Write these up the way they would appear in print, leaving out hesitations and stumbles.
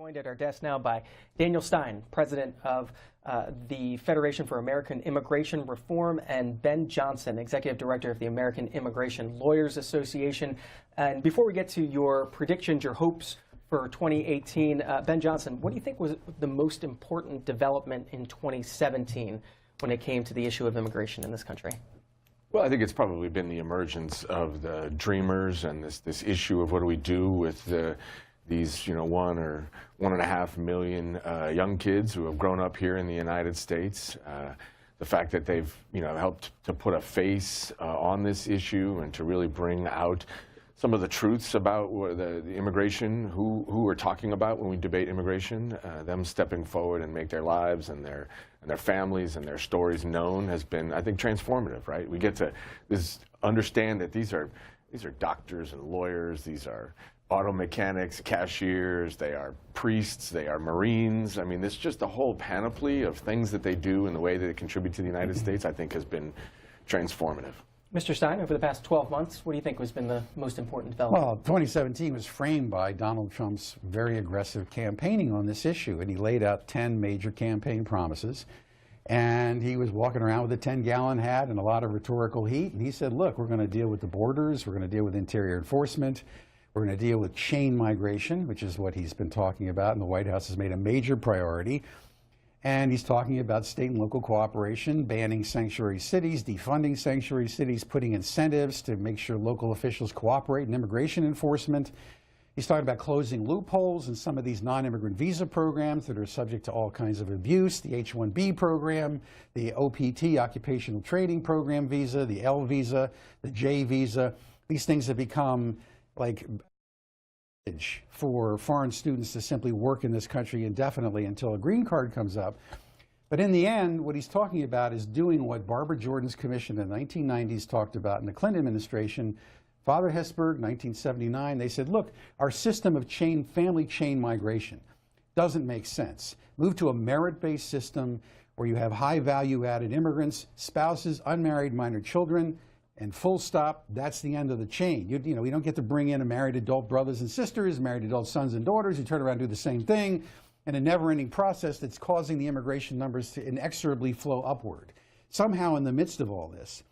Joined at our desk now by Daniel Stein, president of the Federation for American Immigration Reform, and Ben Johnson, executive director of the American Immigration Lawyers Association. And before we get to your predictions, your hopes for 2018, Ben Johnson, what do you think was the most important development in 2017 when it came to the issue of immigration in this country? Well, I think it's probably been the emergence of the dreamers and this issue of what do we do with these 1 or 1.5 million young kids who have grown up here in the United States. The fact that they've helped to put a face on this issue and to really bring out some of the truths about the immigration, who we're talking about when we debate immigration, them stepping forward and make their lives and their families and their stories known has been, I think, transformative, right? We get to understand that these are doctors and lawyers, these are auto mechanics, cashiers, they are priests, they are Marines. I mean, it's just a whole panoply of things that they do and the way that they contribute to the United States, I think, has been transformative. Mr. Stein, over the past 12 months, what do you think has been the most important development? Well, 2017 was framed by Donald Trump's very aggressive campaigning on this issue, and he laid out 10 major campaign promises. And he was walking around with a 10-gallon hat and a lot of rhetorical heat, and he said, look, we're going to deal with the borders, we're going to deal with interior enforcement, we're going to deal with chain migration, which is what he's been talking about, and the White House has made a major priority. And he's talking about state and local cooperation, banning sanctuary cities, defunding sanctuary cities, putting incentives to make sure local officials cooperate in immigration enforcement. He's talking about closing loopholes in some of these non-immigrant visa programs that are subject to all kinds of abuse, the H-1B program, the OPT, Occupational Trading Program visa, the L visa, the J visa. These things have become like for foreign students to simply work in this country indefinitely until a green card comes up. But in the end, what he's talking about is doing what Barbara Jordan's commission in the 1990s talked about in the Clinton administration. Father Hesburgh, 1979, they said, look, our system of family chain migration doesn't make sense. Move to a merit-based system where you have high value-added immigrants, spouses, unmarried minor children, and full stop, that's the end of the chain. You know, we don't get to bring in a married adult brothers and sisters, married adult sons and daughters who turn around and do the same thing, and a never-ending process that's causing the immigration numbers to inexorably flow upward. Somehow in the midst of all this,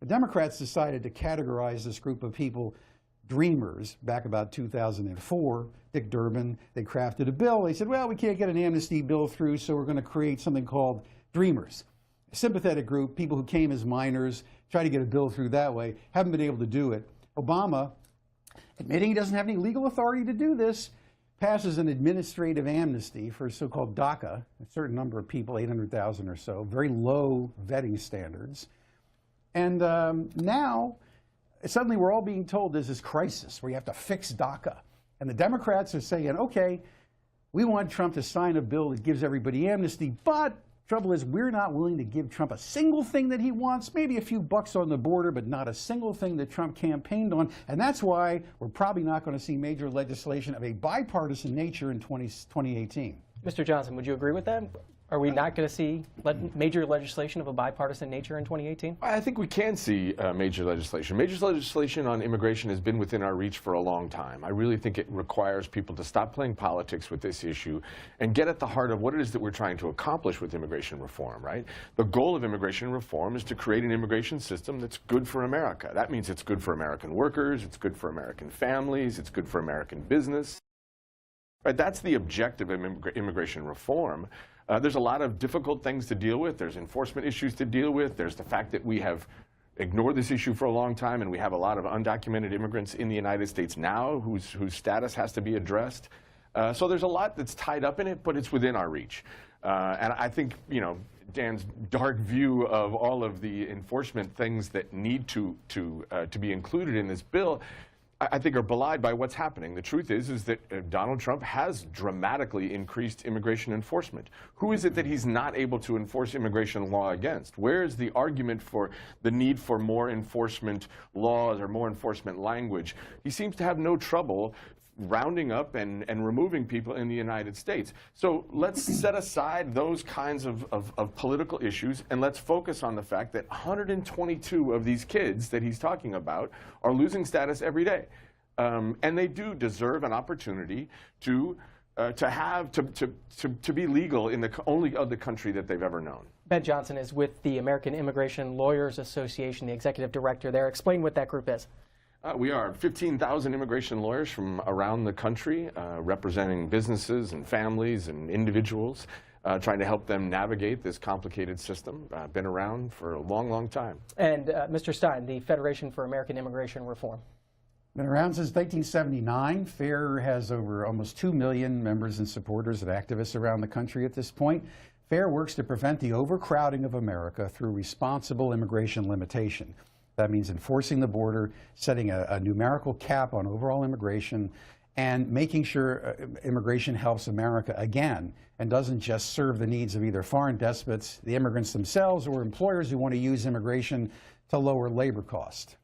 the Democrats decided to categorize this group of people dreamers back about 2004. Dick Durbin, they crafted a bill. They said, well, we can't get an amnesty bill through, so we're going to create something called dreamers. A sympathetic group, people who came as minors, try to get a bill through that way, haven't been able to do it. Obama, admitting he doesn't have any legal authority to do this, passes an administrative amnesty for so-called DACA, a certain number of people, 800,000 or so, very low vetting standards. And now, suddenly we're all being told there's this crisis where you have to fix DACA. And the Democrats are saying, okay, we want Trump to sign a bill that gives everybody amnesty, but trouble is, we're not willing to give Trump a single thing that he wants, maybe a few bucks on the border, but not a single thing that Trump campaigned on. And that's why we're probably not going to see major legislation of a bipartisan nature in 2018. Mr. Johnson, would you agree with that? Are we not going to see major legislation of a bipartisan nature in 2018? I think we can see major legislation. Major legislation on immigration has been within our reach for a long time. I really think it requires people to stop playing politics with this issue and get at the heart of what it is that we're trying to accomplish with immigration reform, right? The goal of immigration reform is to create an immigration system that's good for America. That means it's good for American workers, it's good for American families, it's good for American business. Right? That's the objective of immigration reform. There's a lot of difficult things to deal with. There's enforcement issues to deal with. There's the fact that we have ignored this issue for a long time, and we have a lot of undocumented immigrants in the United States now whose status has to be addressed. So there's a lot that's tied up in it, but it's within our reach. And I think, Dan's dark view of all of the enforcement things that need to be included in this bill, I think are belied by what's happening. The truth is that Donald Trump has dramatically increased immigration enforcement. Who is it that he's not able to enforce immigration law against? Where is the argument for the need for more enforcement laws or more enforcement language? He seems to have no trouble rounding up and removing people in the United States. So let's set aside those kinds of political issues, and let's focus on the fact that 122 of these kids that he's talking about are losing status every day. And they do deserve an opportunity to to be legal in the only other country that they've ever known. Ben Johnson is with the American Immigration Lawyers Association, the executive director there. Explain what that group is. We are 15,000 immigration lawyers from around the country, representing businesses and families and individuals, trying to help them navigate this complicated system. Been around for a long, long time. And Mr. Stein, the Federation for American Immigration Reform. Been around since 1979. FAIR has over almost 2 million members and supporters and activists around the country at this point. FAIR works to prevent the overcrowding of America through responsible immigration limitation. That means enforcing the border, setting a numerical cap on overall immigration, and making sure immigration helps America again and doesn't just serve the needs of either foreign despots, the immigrants themselves, or employers who want to use immigration to lower labor costs.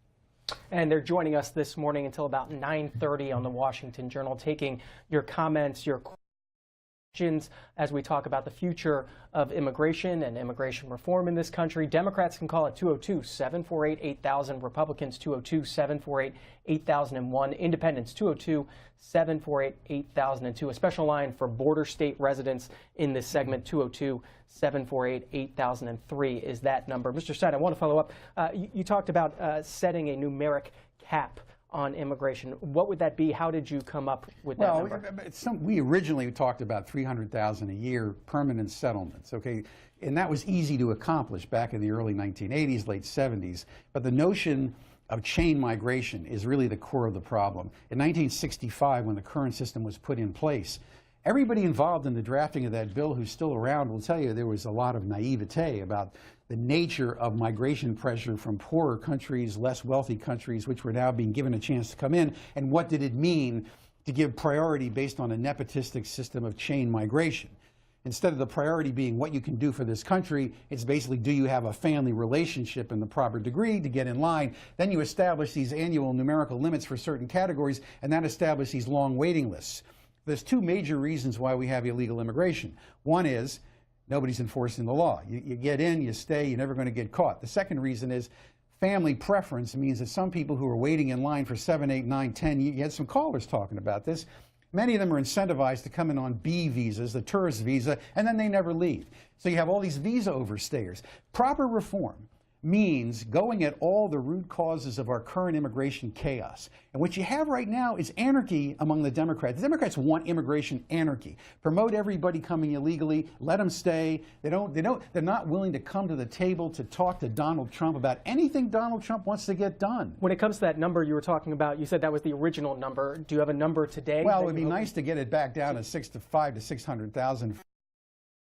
And they're joining us this morning until about 9:30 on the Washington Journal, taking your comments, your questions as we talk about the future of immigration and immigration reform in this country. Democrats can call it 202-748-8000, Republicans 202-748-8001, Independents 202-748-8002. A special line for border state residents in this segment, 202-748-8003 is that number. Mr. Stein, I want to follow up. You talked about setting a numeric cap on immigration. What would that be? How did you come up with that number? We originally talked about 300,000 a year permanent settlements, okay? And that was easy to accomplish back in the early 1980s, late 70s. But the notion of chain migration is really the core of the problem. In 1965, when the current system was put in place, everybody involved in the drafting of that bill who's still around will tell you there was a lot of naivete about the nature of migration pressure from poorer countries, less wealthy countries, which were now being given a chance to come in, and what did it mean to give priority based on a nepotistic system of chain migration. Instead of the priority being what you can do for this country, it's basically, do you have a family relationship in the proper degree to get in line? Then you establish these annual numerical limits for certain categories, and that establishes these long waiting lists. There's two major reasons why we have illegal immigration. One is nobody's enforcing the law. You get in, you stay, you're never going to get caught. The second reason is family preference means that some people who are waiting in line for 7, 8, 9, 10, you had some callers talking about this, many of them are incentivized to come in on B visas, the tourist visa, and then they never leave. So you have all these visa overstayers. Proper reform means going at all the root causes of our current immigration chaos. And what you have right now is anarchy among the Democrats. The Democrats want immigration anarchy. Promote everybody coming illegally, let them stay. They're not willing to come to the table to talk to Donald Trump about anything Donald Trump wants to get done. When it comes to that number you were talking about, you said that was the original number. Do you have a number today? Well, it would be nice to get it back down to 500,000 to 600,000.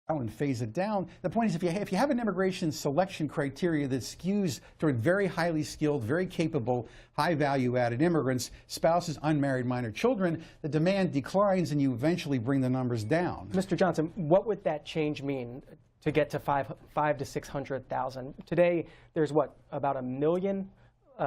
And phase it down. The point is, if you have an immigration selection criteria that skews toward very highly skilled, very capable, high value-added immigrants, spouses, unmarried minor children, the demand declines and you eventually bring the numbers down. Mr. Johnson, what would that change mean to get to 500,000 to 600,000? Today, there's what, about 1 million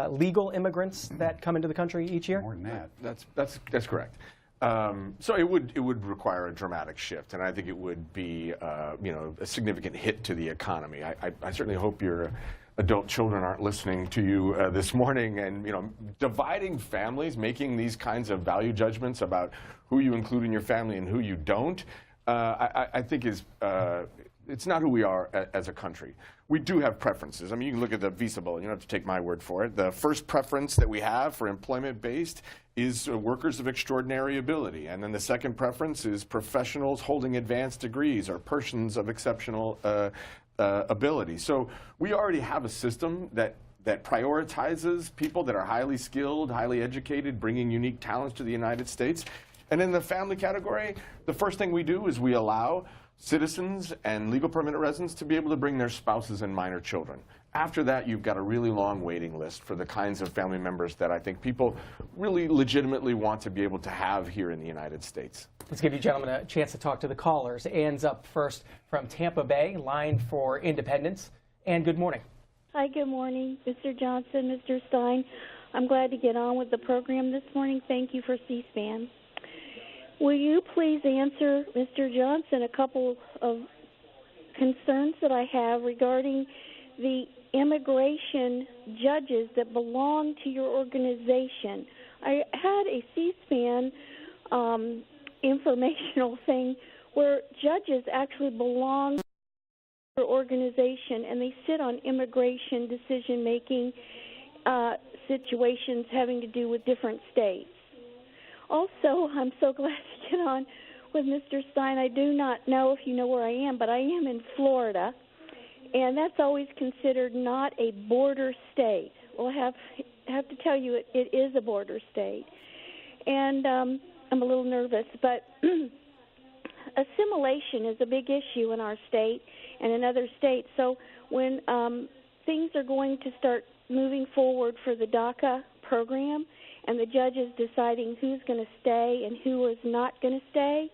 legal immigrants that come into the country each year? More than that. That's correct. So it would require a dramatic shift, and I think it would be a significant hit to the economy. I certainly hope your adult children aren't listening to you this morning, and dividing families, making these kinds of value judgments about who you include in your family and who you don't. I think is it's not who we are as a country. We do have preferences. I mean, you can look at the visa bulletin. You don't have to take my word for it. The first preference that we have for employment-based is workers of extraordinary ability. And then the second preference is professionals holding advanced degrees or persons of exceptional ability. So we already have a system that prioritizes people that are highly skilled, highly educated, bringing unique talents to the United States. And in the family category, the first thing we do is we allow citizens and legal permanent residents to be able to bring their spouses and minor children. After that, you've got a really long waiting list for the kinds of family members that I think people really legitimately want to be able to have here in the United States. Let's give you gentlemen a chance to talk to the callers. Anne's up first from Tampa Bay, line for Independence. Anne, good morning. Hi, good morning, Mr. Johnson, Mr. Stein. I'm glad to get on with the program this morning. Thank you for C-SPAN. Will you please answer, Mr. Johnson, a couple of concerns that I have regarding the immigration judges that belong to your organization? I had a C-SPAN informational thing where judges actually belong to their organization and they sit on immigration decision-making situations having to do with different states. Also, I'm so glad to get on with Mr. Stein. I do not know if you know where I am, but I am in Florida, and that's always considered not a border state. Well, I have to tell you, it is a border state, and I'm a little nervous, but assimilation is a big issue in our state and in other states. So when things are going to start moving forward for the DACA program and the judges deciding who's going to stay and who is not going to stay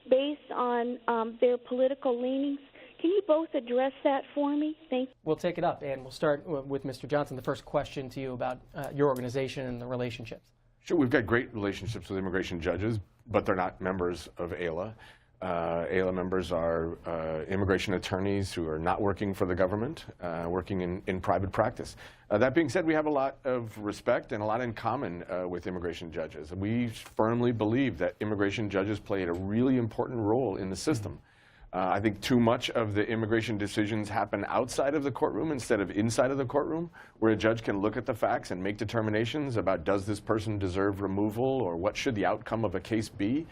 based on their political leanings, can you both address that for me? Thank you. We'll take it up, and we'll start with Mr. Johnson. The first question to you about your organization and the relationships. Sure, we've got great relationships with immigration judges, but they're not members of AILA. AILA members are immigration attorneys who are not working for the government, working in private practice. That being said, we have a lot of respect and a lot in common with immigration judges. We firmly believe that immigration judges played a really important role in the system. I think too much of the immigration decisions happen outside of the courtroom instead of inside of the courtroom, where a judge can look at the facts and make determinations about does this person deserve removal or what should the outcome of a case be.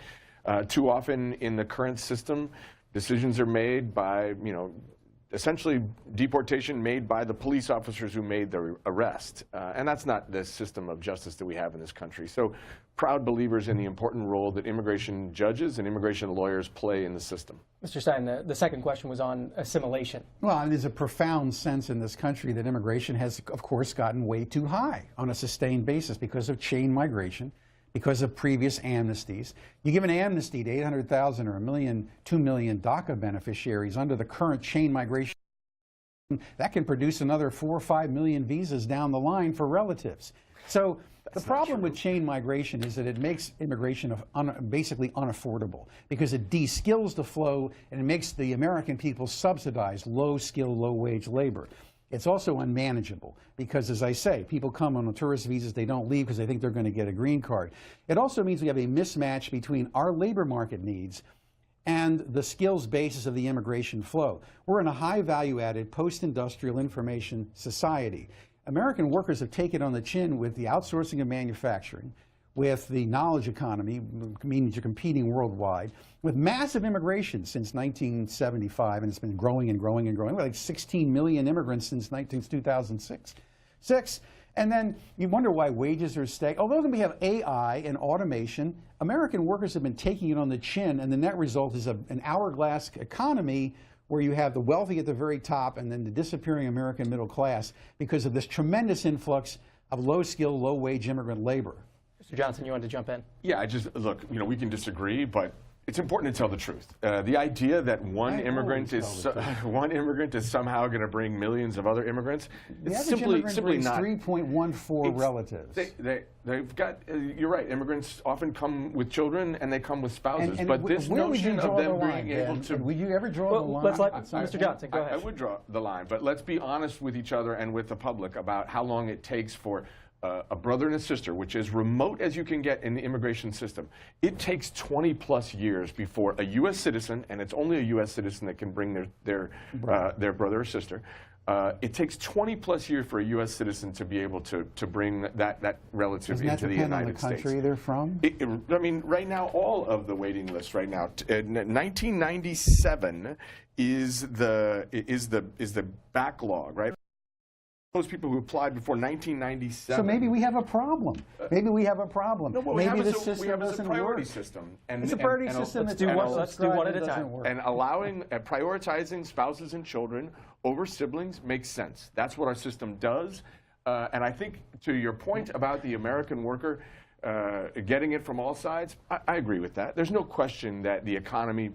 Too often in the current system, decisions are made by, essentially deportation made by the police officers who made the arrest. And that's not the system of justice that we have in this country. So proud believers in the important role that immigration judges and immigration lawyers play in the system. Mr. Stein, the second question was on assimilation. Well, there's a profound sense in this country that immigration has, of course, gotten way too high on a sustained basis because of chain migration, because of previous amnesties. You give an amnesty to 800,000 or 1 million, 2 million DACA beneficiaries under the current chain migration, that can produce another 4 or 5 million visas down the line for relatives. So the problem with chain migration is that it makes immigration basically unaffordable because it de-skills the flow and it makes the American people subsidize low-skill, low-wage labor. It's also unmanageable because, as I say, people come on tourist visas, they don't leave because they think they're going to get a green card. It also means we have a mismatch between our labor market needs and the skills basis of the immigration flow. We're in a high value-added post-industrial information society. American workers have taken on the chin with the outsourcing of manufacturing, with the knowledge economy, meaning you're competing worldwide, with massive immigration since 1975, and it's been growing and growing and growing. We're like 16 million immigrants since 2006. And then you wonder why wages are staying. Although we have AI and automation, American workers have been taking it on the chin, and the net result is an hourglass economy where you have the wealthy at the very top and then the disappearing American middle class because of this tremendous influx of low-skill, low-wage immigrant labor. Mr. Johnson, you wanted to jump in? Yeah, look, we can disagree, but it's important to tell the truth. The idea that one immigrant is somehow going to bring millions of other immigrants, it's simply not. 3.14 relatives. They've got. You're right. Immigrants often come with children and they come with spouses. But this notion of them being able to. Would you ever draw the line? Let's let Mr. Johnson go ahead. I would draw the line, but let's be honest with each other and with the public about how long it takes for a brother and a sister, which is remote as you can get in the immigration system. It takes 20+ years before a U.S. citizen, and it's only a U.S. citizen that can bring their brother or sister. It takes 20+ years for a U.S. citizen to be able to bring that relative into the United States. Doesn't that depend on the country they're from? I mean, right now, all of the waiting lists right now. 1997 is the backlog, right? Those people who applied before 1997. So maybe we have a problem. Maybe we have a problem. No, maybe the system doesn't a priority work. system. It's a priority system. Let's do one at a time. And allowing, prioritizing spouses and children over siblings makes sense. That's what our system does. And I think to your point about the American worker getting it from all sides, I agree with that. There's no question that the economy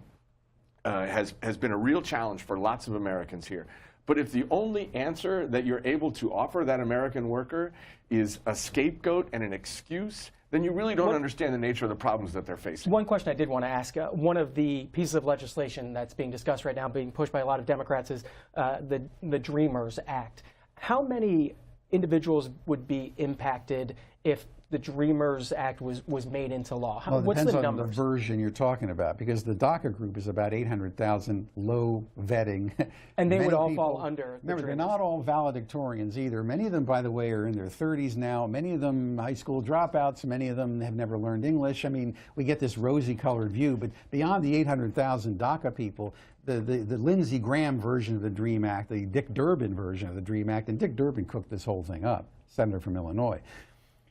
has been a real challenge for lots of Americans here. But if the only answer that you're able to offer that American worker is a scapegoat and an excuse, then you really don't understand the nature of the problems that they're facing. One question I did want to ask, one of the pieces of legislation that's being discussed right now, being pushed by a lot of Democrats, is the Dreamers Act. How many individuals would be impacted if the Dreamers Act was made into law? Well, it What's depends the on numbers? the version you're talking about, because the DACA group is about 800,000 low vetting. And they would Many all people, fall under the remember, they're Dreamers. not all valedictorians either. Many of them, by the way, are in their 30s now. Many of them high school dropouts. Many of them have never learned English. I mean, we get this rosy-colored view, but beyond the 800,000 DACA people, the Lindsey Graham version of the DREAM Act, the Dick Durbin version of the DREAM Act, and Dick Durbin cooked this whole thing up, senator from Illinois.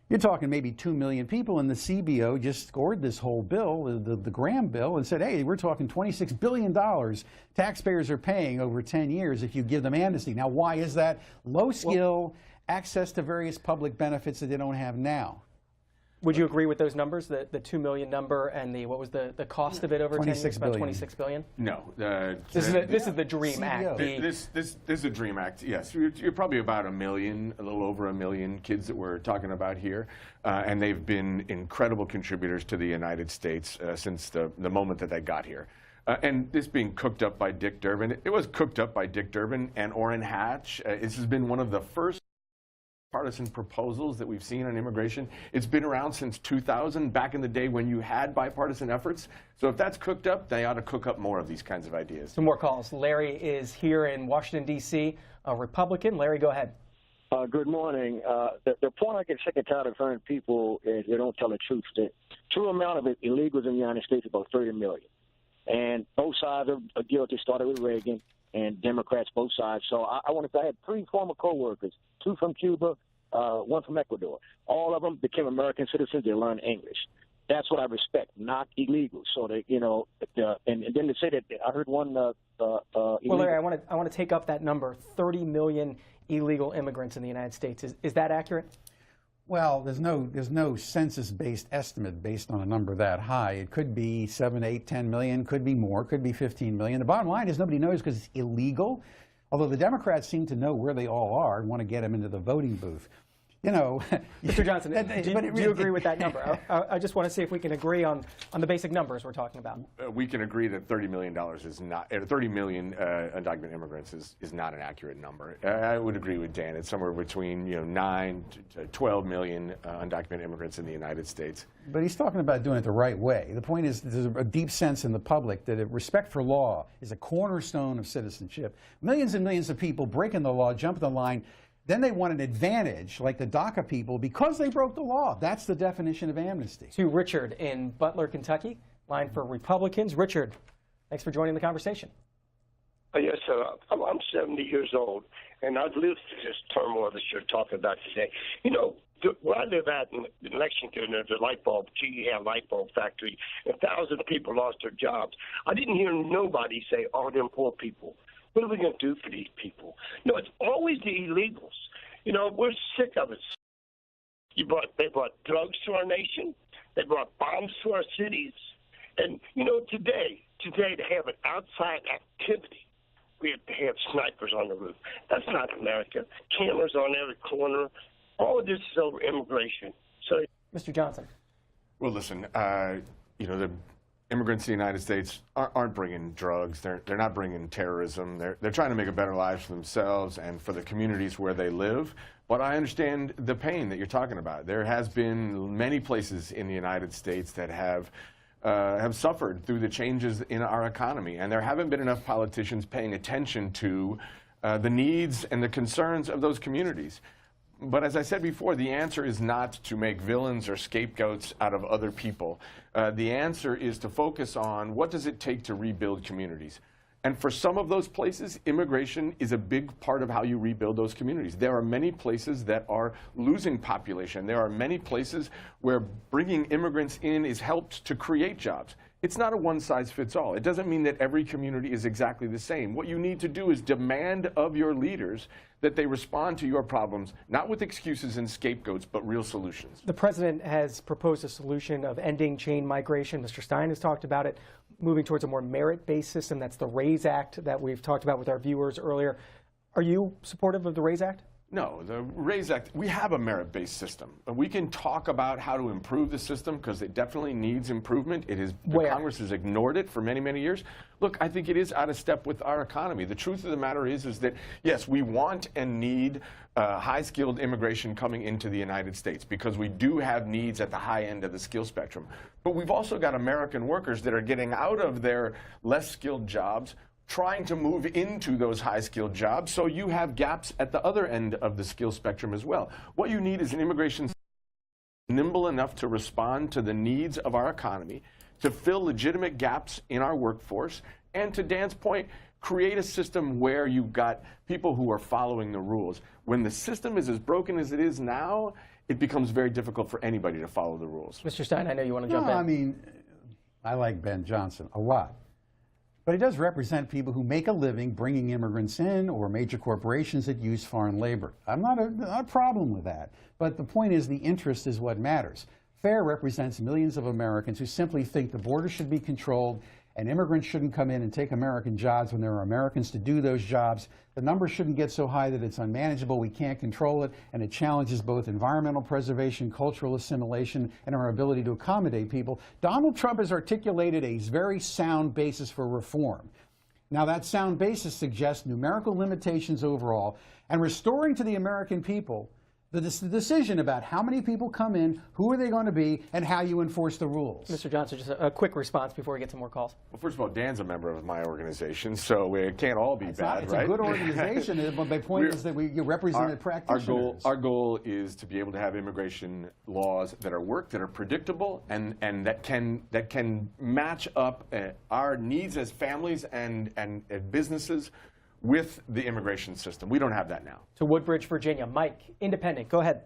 You're talking maybe 2 million people, and the CBO just scored this whole bill, the Graham bill, and said, hey, we're talking $26 billion taxpayers are paying over 10 years if you give them amnesty. Now, why is that? Low skill, access to various public benefits that they don't have now. Would you agree with those numbers, the 2 million number and what was the cost of it over 10 years? About billion. $26 billion? No. This is the DREAM CBO. Act. This is a DREAM Act, yes. You're probably about a little over a million kids that we're talking about here. And they've been incredible contributors to the United States since the moment that they got here. And this being cooked up by Dick Durbin, it was cooked up by Dick Durbin and Orrin Hatch. This has been one of the first partisan proposals that we've seen on immigration. It's been around since 2000, back in the day when you had bipartisan efforts. So if that's cooked up, they ought to cook up more of these kinds of ideas. Some more calls. Larry is here in Washington, D.C., a Republican. Larry, go ahead. Good morning. The point I get sick and tired of hearing people is they don't tell the truth. The true amount of illegals in the United States is about 30 million. And both sides are guilty. Started with Reagan and Democrats, both sides. So I want to say I had 3 former co-workers, 2 from Cuba, 1 from Ecuador. All of them became American citizens. They learned English. That's what I respect, not illegals. So they, and then to say that I heard one. Well, Larry, I want to take up that number: 30 million illegal immigrants in the United States. Is that accurate? Well, there's no census-based estimate based on a number that high. It could be 7, 8, 10 million, could be more, could be 15 million. The bottom line is nobody knows because it's illegal, although the Democrats seem to know where they all are and want to get them into the voting booth. Mr. Johnson, do you agree with that number? I just want to see if we can agree on the basic numbers we're talking about. We can agree that $30 million is not 30 million undocumented immigrants is not an accurate number. I would agree with Dan. It's somewhere between 9 to 12 million undocumented immigrants in the United States. But he's talking about doing it the right way. The point is there's a deep sense in the public that respect for law is a cornerstone of citizenship. Millions and millions of people breaking the law, jumping the line. Then they want an advantage, like the DACA people, because they broke the law. That's the definition of amnesty. To Richard in Butler, Kentucky, line for Republicans. Richard, thanks for joining the conversation. Yes, sir. I'm 70 years old, and I've lived through this turmoil that you're talking about today. Where I live at in Lexington, there's a light bulb, GE had a light bulb factory, and thousands of people lost their jobs. I didn't hear nobody say, oh, them poor people. What are we going to do for these people? No, it's always the illegals. We're sick of it. They brought drugs to our nation. They brought bombs to our cities. And, today to have an outside activity, we have to have snipers on the roof. That's not America. Cameras on every corner. All of this is over immigration. So, Mr. Johnson. Well, listen, the immigrants to the United States aren't bringing drugs. They're not bringing terrorism. They're trying to make a better life for themselves and for the communities where they live. But I understand the pain that you're talking about. There has been many places in the United States that have suffered through the changes in our economy, and there haven't been enough politicians paying attention to the needs and the concerns of those communities. But as I said before, the answer is not to make villains or scapegoats out of other people. The answer is to focus on what does it take to rebuild communities. And for some of those places, immigration is a big part of how you rebuild those communities. There are many places that are losing population. There are many places where bringing immigrants in is helped to create jobs. It's not a one-size-fits-all. It doesn't mean that every community is exactly the same. What you need to do is demand of your leaders that they respond to your problems, not with excuses and scapegoats, but real solutions. The president has proposed a solution of ending chain migration. Mr. Stein has talked about it, moving towards a more merit-based system. That's the RAISE Act that we've talked about with our viewers earlier. Are you supportive of the RAISE Act? No, the RAISE Act, we have a merit-based system. We can talk about how to improve the system because it definitely needs improvement. Congress has ignored it for many, many years. Look, I think it is out of step with our economy. The truth of the matter is that, yes, we want and need high-skilled immigration coming into the United States because we do have needs at the high end of the skill spectrum. But we've also got American workers that are getting out of their less skilled jobs, trying to move into those high-skilled jobs, so you have gaps at the other end of the skill spectrum as well. What you need is an immigration system nimble enough to respond to the needs of our economy, to fill legitimate gaps in our workforce, and to Dan's point, create a system where you've got people who are following the rules. When the system is as broken as it is now, it becomes very difficult for anybody to follow the rules. Mr. Stein, I know you want to jump in. I mean, I like Ben Johnson a lot. But he does represent people who make a living bringing immigrants in or major corporations that use foreign labor. I'm not a problem with that. But the point is the interest is what matters. FAIR represents millions of Americans who simply think the border should be controlled and immigrants shouldn't come in and take American jobs when there are Americans to do those jobs. The numbers shouldn't get so high that it's unmanageable, we can't control it, and it challenges both environmental preservation, cultural assimilation, and our ability to accommodate people. Donald Trump has articulated a very sound basis for reform. Now, that sound basis suggests numerical limitations overall and restoring to the American people the decision about how many people come in, who are they going to be, and how you enforce the rules. Mr. Johnson, just a quick response before we get some more calls. Well, first of all, Dan's a member of my organization, so it can't all be bad, it's right? It's a good organization, but my point is that you represent practitioners. Our goal is to be able to have immigration laws that are predictable, and that can match up our needs as families and businesses with the immigration system. We don't have that now. To Woodbridge, Virginia. Mike, independent, go ahead.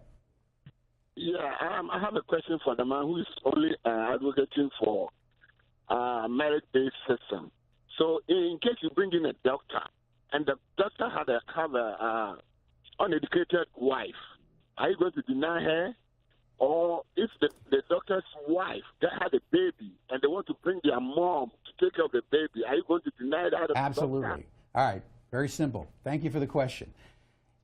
Yeah, I have a question for the man who is only advocating for merit-based system. So in case you bring in a doctor, and the doctor have a uneducated wife, are you going to deny her? Or if the doctor's wife that had a baby and they want to bring their mom to take care of the baby, are you going to deny that? Absolutely. All right. Very simple. Thank you for the question.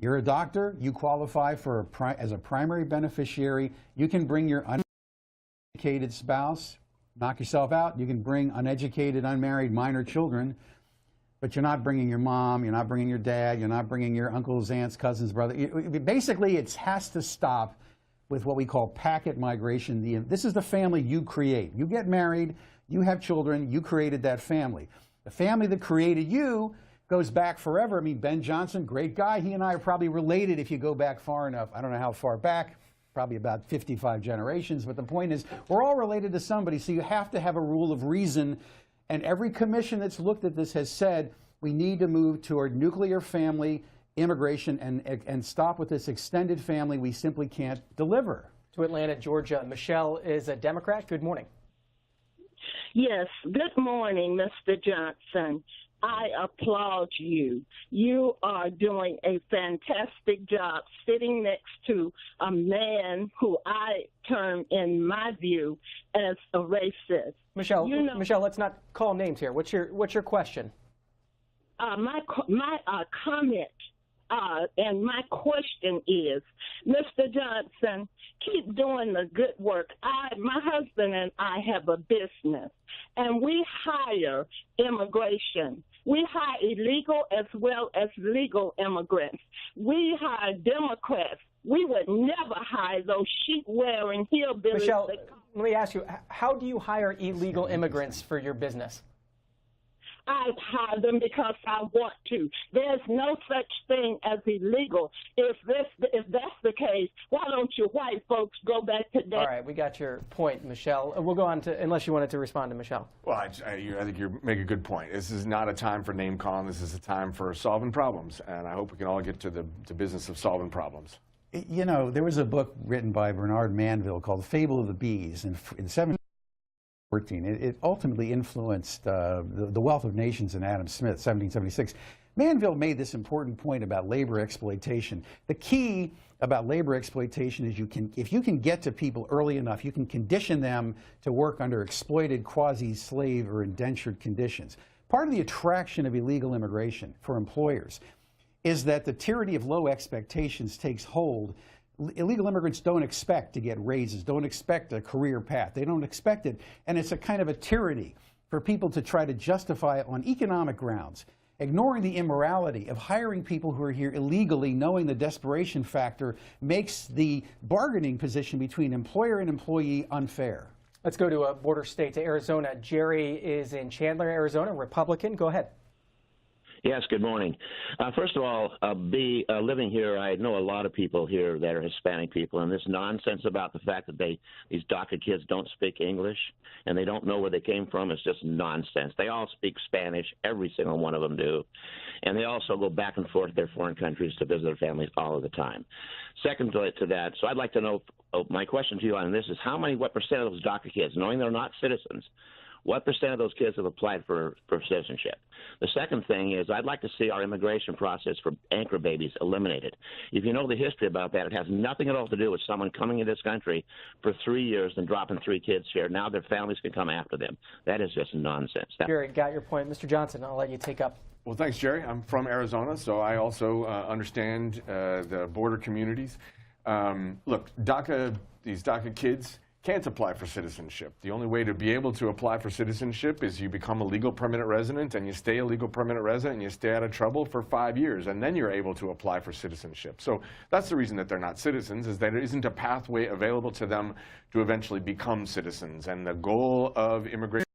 You're a doctor. You qualify for as a primary beneficiary. You can bring your uneducated spouse, knock yourself out. You can bring uneducated, unmarried, minor children, but you're not bringing your mom. You're not bringing your dad. You're not bringing your uncles, aunts, cousins, brother. Basically, it has to stop with what we call packet migration. This is the family you create. You get married. You have children. You created that family. The family that created you goes back forever. I mean, Ben Johnson, great guy. He and I are probably related if you go back far enough. I don't know how far back, probably about 55 generations. But the point is, we're all related to somebody, so you have to have a rule of reason. And every commission that's looked at this has said we need to move toward nuclear family immigration and stop with this extended family we simply can't deliver. To Atlanta, Georgia. Michelle is a Democrat. Good morning. Yes, good morning, Mr. Johnson. I applaud you. You are doing a fantastic job sitting next to a man who I term, in my view, as a racist. Michelle, Michelle, let's not call names here. What's your question? My comment and my question is, Mr. Johnson, keep doing the good work. My husband and I have a business, and we hire immigration. We hire illegal as well as legal immigrants. We hire Democrats. We would never hire those sheep-wearing hillbillies. Michelle, let me ask you, how do you hire illegal immigrants for your business? I hire them because I want to. There's no such thing as illegal. If that's the case, why don't you white folks go back to that? All right, we got your point, Michelle. We'll go on to, unless you wanted to respond to Michelle. Well, I think you make a good point. This is not a time for name calling. This is a time for solving problems, and I hope we can all get to the business of solving problems. You know, there was a book written by Bernard Manville called The Fable of the Bees in 1714. It ultimately influenced The Wealth of Nations in Adam Smith, 1776. Manville made this important point about labor exploitation. The key about labor exploitation is if you can get to people early enough, you can condition them to work under exploited quasi-slave or indentured conditions. Part of the attraction of illegal immigration for employers is that the tyranny of low expectations takes hold. Illegal immigrants don't expect to get raises, don't expect a career path. They don't expect it. And it's a kind of a tyranny for people to try to justify it on economic grounds, ignoring the immorality of hiring people who are here illegally, knowing the desperation factor makes the bargaining position between employer and employee unfair. Let's go to a border state, to Arizona. Jerry is in Chandler, Arizona, Republican. Go ahead. Yes, good morning. First of all, living here, I know a lot of people here that are Hispanic people, and this nonsense about the fact that these DACA kids don't speak English and they don't know where they came from is just nonsense. They all speak Spanish, every single one of them do, and they also go back and forth to their foreign countries to visit their families all of the time. Second to that, so I'd like to know, my question to you on this is what percent of those DACA kids, knowing they're not citizens, what percent of those kids have applied for citizenship? The second thing is I'd like to see our immigration process for anchor babies eliminated. If you know the history about that, it has nothing at all to do with someone coming into this country for 3 years and dropping 3 kids here. Now their families can come after them. That is just nonsense. Jerry, got your point. Mr. Johnson, I'll let you take up. Well, thanks, Jerry. I'm from Arizona, so I also understand the border communities. Look, these DACA kids can't apply for citizenship. The only way to be able to apply for citizenship is you become a legal permanent resident and you stay a legal permanent resident and you stay out of trouble for 5 years, and then you're able to apply for citizenship. So that's the reason that they're not citizens, is that there isn't a pathway available to them to eventually become citizens. And the goal of immigration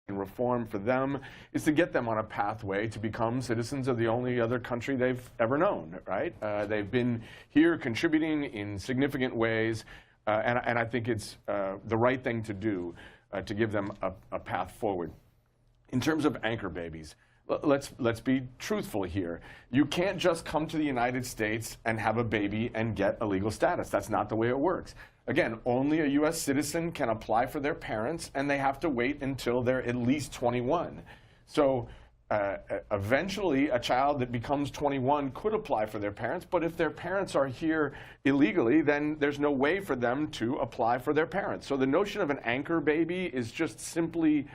reform for them is to get them on a pathway to become citizens of the only other country they've ever known, right? They've been here contributing in significant ways. And I think it's the right thing to do to give them a path forward. In terms of anchor babies, let's be truthful here. You can't just come to the United States and have a baby and get a legal status. That's not the way it works. Again, only a U.S. citizen can apply for their parents, and they have to wait until they're at least 21. So eventually, a child that becomes 21 could apply for their parents, but if their parents are here illegally, then there's no way for them to apply for their parents. So the notion of an anchor baby is just simply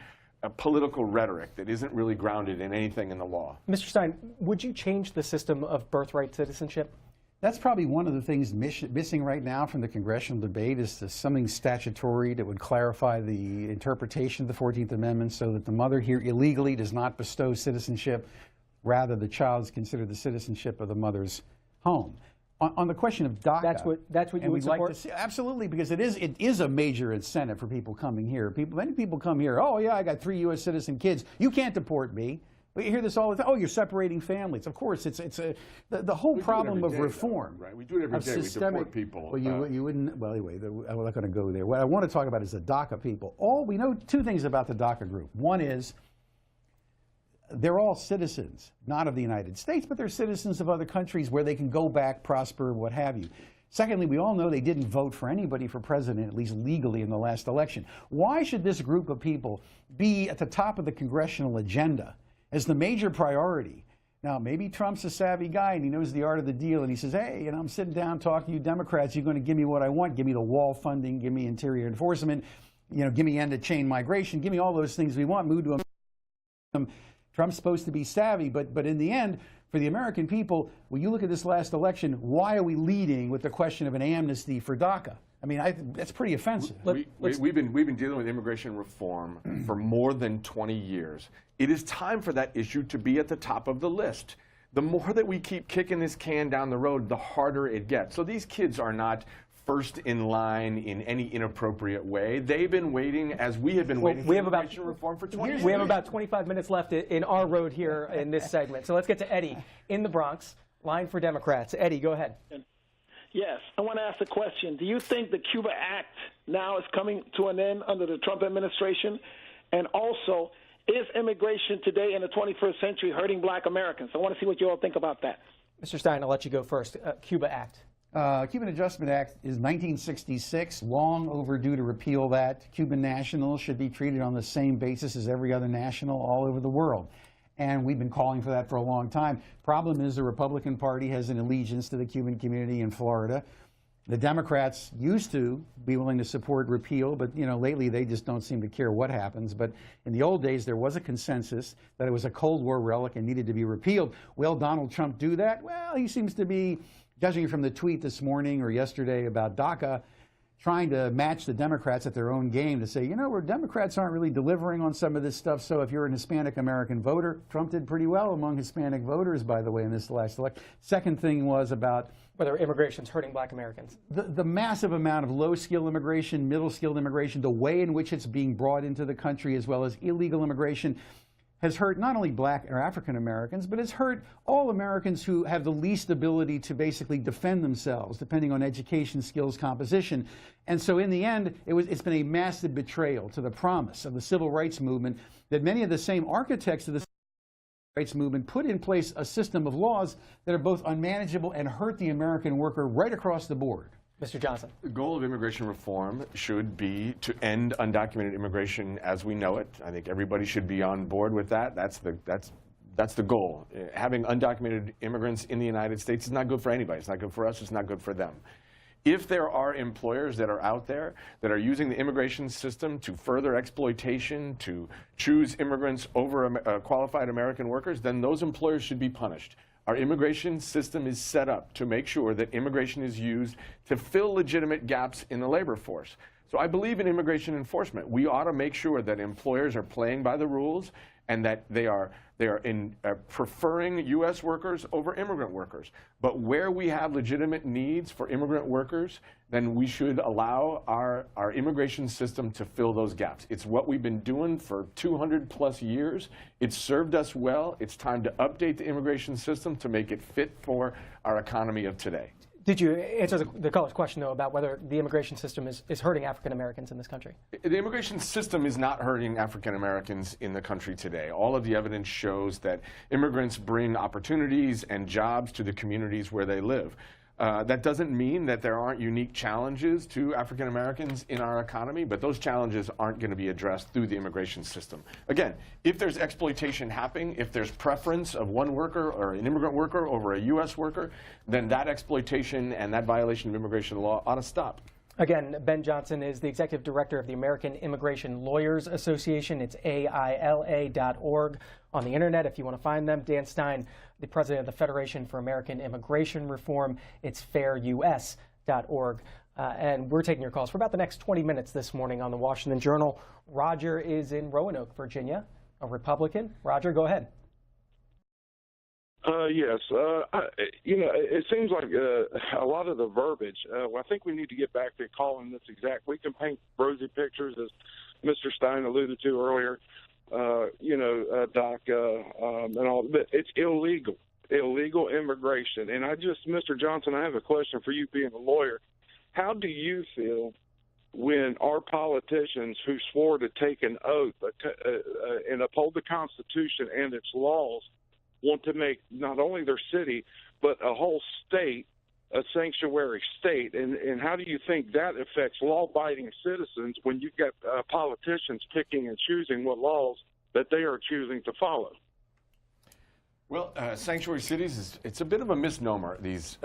a political rhetoric that isn't really grounded in anything in the law. Mr. Stein, would you change the system of birthright citizenship? That's probably one of the things missing right now from the congressional debate is something statutory that would clarify the interpretation of the 14th Amendment so that the mother here illegally does not bestow citizenship. Rather, the child is considered the citizenship of the mother's home. On the question of DACA, that's what you would support? like to see, absolutely, because it is a major incentive for people coming here. Many people come here, oh yeah, I got 3 U.S. citizen kids. You can't deport me. We hear this all the time. Oh, you're separating families. Of course, the whole problem of reform. Right, we do it every day. We deport people. Well, you wouldn't. Well, anyway, I'm not going to go there. What I want to talk about is the DACA people. We know 2 things about the DACA group. One is they're all citizens, not of the United States, but they're citizens of other countries where they can go back, prosper, what have you. Secondly, we all know they didn't vote for anybody for president, at least legally, in the last election. Why should this group of people be at the top of the congressional agenda as the major priority? Now, maybe Trump's a savvy guy and he knows the art of the deal, and he says, hey, I'm sitting down talking to you Democrats, you're going to give me what I want, give me the wall funding, give me interior enforcement, give me end-of-chain migration, give me all those things we want, move to a... Trump's supposed to be savvy, but in the end, for the American people, when you look at this last election, why are we leading with the question of an amnesty for DACA? I mean, that's pretty offensive. We've been dealing with immigration reform for more than 20 years. It is time for that issue to be at the top of the list. The more that we keep kicking this can down the road, the harder it gets. So these kids are not first in line in any inappropriate way. They've been waiting, as we have been waiting for immigration reform for 20 years. We have about 25 minutes left in our road here in this segment. So let's get to Eddie in the Bronx, line for Democrats. Eddie, go ahead. Yes, I want to ask a question. Do you think the Cuba Act now is coming to an end under the Trump administration? And also, is immigration today in the 21st century hurting black Americans? I want to see what you all think about that. Mr. Stein, I'll let you go first. Cuba Act. Cuban Adjustment Act is 1966, long overdue to repeal that. Cuban nationals should be treated on the same basis as every other national all over the world. And we've been calling for that for a long time. Problem is the Republican Party has an allegiance to the Cuban community in Florida. The Democrats used to be willing to support repeal, but lately they just don't seem to care what happens. But in the old days, there was a consensus that it was a Cold War relic and needed to be repealed. Will Donald Trump do that? Well, he seems to be, judging from the tweet this morning or yesterday about DACA, trying to match the Democrats at their own game to say, where Democrats aren't really delivering on some of this stuff. So if you're an Hispanic American voter, Trump did pretty well among Hispanic voters, by the way, in this last election. Second thing was about whether immigration's hurting black Americans. The massive amount of low-skilled immigration, middle-skilled immigration, the way in which it's being brought into the country, as well as illegal immigration, has hurt not only black or African Americans, but it's hurt all Americans who have the least ability to basically defend themselves, depending on education, skills, composition. And so in the end, it's been a massive betrayal to the promise of the civil rights movement that many of the same architects of the rights movement put in place a system of laws that are both unmanageable and hurt the American worker right across the board. Mr. Johnson. The goal of immigration reform should be to end undocumented immigration as we know it. I think everybody should be on board with that. That's the goal. Having undocumented immigrants in the United States is not good for anybody. It's not good for us. It's not good for them. If there are employers that are out there that are using the immigration system to further exploitation, to choose immigrants over qualified American workers, then those employers should be punished. Our immigration system is set up to make sure that immigration is used to fill legitimate gaps in the labor force. So I believe in immigration enforcement. We ought to make sure that employers are playing by the rules and that they are preferring U.S. workers over immigrant workers. But where we have legitimate needs for immigrant workers, then we should allow our immigration system to fill those gaps. It's what we've been doing for 200+ years. It's served us well. It's time to update the immigration system to make it fit for our economy of today. Did you answer the caller's question, though, about whether the immigration system is hurting African Americans in this country? The immigration system is not hurting African Americans in the country today. All of the evidence shows that immigrants bring opportunities and jobs to the communities where they live. That doesn't mean that there aren't unique challenges to African Americans in our economy, but those challenges aren't going to be addressed through the immigration system. Again, if there's exploitation happening, if there's preference of one worker or an immigrant worker over a U.S. worker, then that exploitation and that violation of immigration law ought to stop. Again, Ben Johnson is the executive director of the American Immigration Lawyers Association. It's AILA.org on the internet if you want to find them. Dan Stein, the president of the Federation for American Immigration Reform. It's fairus.org. And we're taking your calls for about the next 20 minutes this morning on the Washington Journal. Roger is in Roanoke, Virginia, a Republican. Roger, go ahead. Yes. It seems like a lot of the verbiage, I think we need to get back to calling this exact. We can paint rosy pictures, as Mr. Stein alluded to earlier, DACA and all, but it's illegal immigration. And Mr. Johnson, I have a question for you being a lawyer. How do you feel when our politicians who swore to take an oath and uphold the Constitution and its laws want to make not only their city, but a whole state a sanctuary state? And how do you think that affects law-abiding citizens when you've got politicians picking and choosing what laws that they are choosing to follow? Well, sanctuary cities, it's a bit of a misnomer these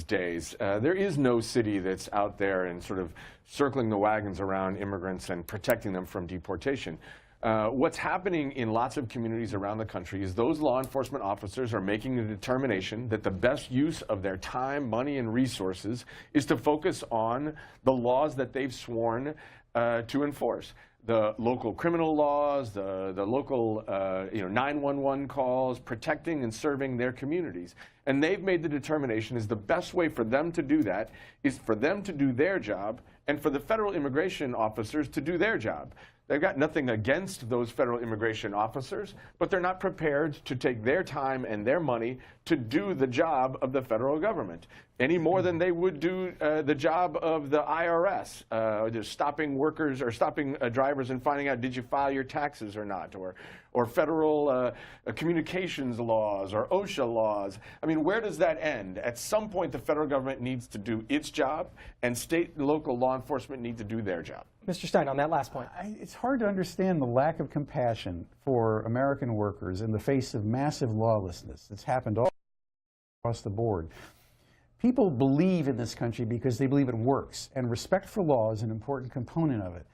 days. There is no city that's out there and sort of circling the wagons around immigrants and protecting them from deportation. What's happening in lots of communities around the country is those law enforcement officers are making the determination that the best use of their time, money, and resources is to focus on the laws that they've sworn to enforce. The local criminal laws, the local 911 calls, protecting and serving their communities. And they've made the determination is the best way for them to do that is for them to do their job and for the federal immigration officers to do their job. They've got nothing against those federal immigration officers, but they're not prepared to take their time and their money to do the job of the federal government any more than they would do the job of the IRS, just stopping workers or stopping drivers and finding out, did you file your taxes or not, or federal communications laws or OSHA laws. I mean, where does that end? At some point, the federal government needs to do its job, and state and local law enforcement need to do their job. Mr. Stein, on that last point. It's hard to understand the lack of compassion for American workers in the face of massive lawlessness that's happened all across the board. People believe in this country because they believe it works, and respect for law is an important component of it.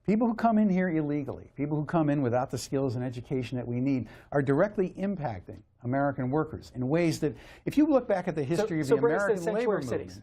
People who come in here illegally, people who come in without the skills and education that we need, are directly impacting American workers in ways that, if you look back at the history of the American labor movement,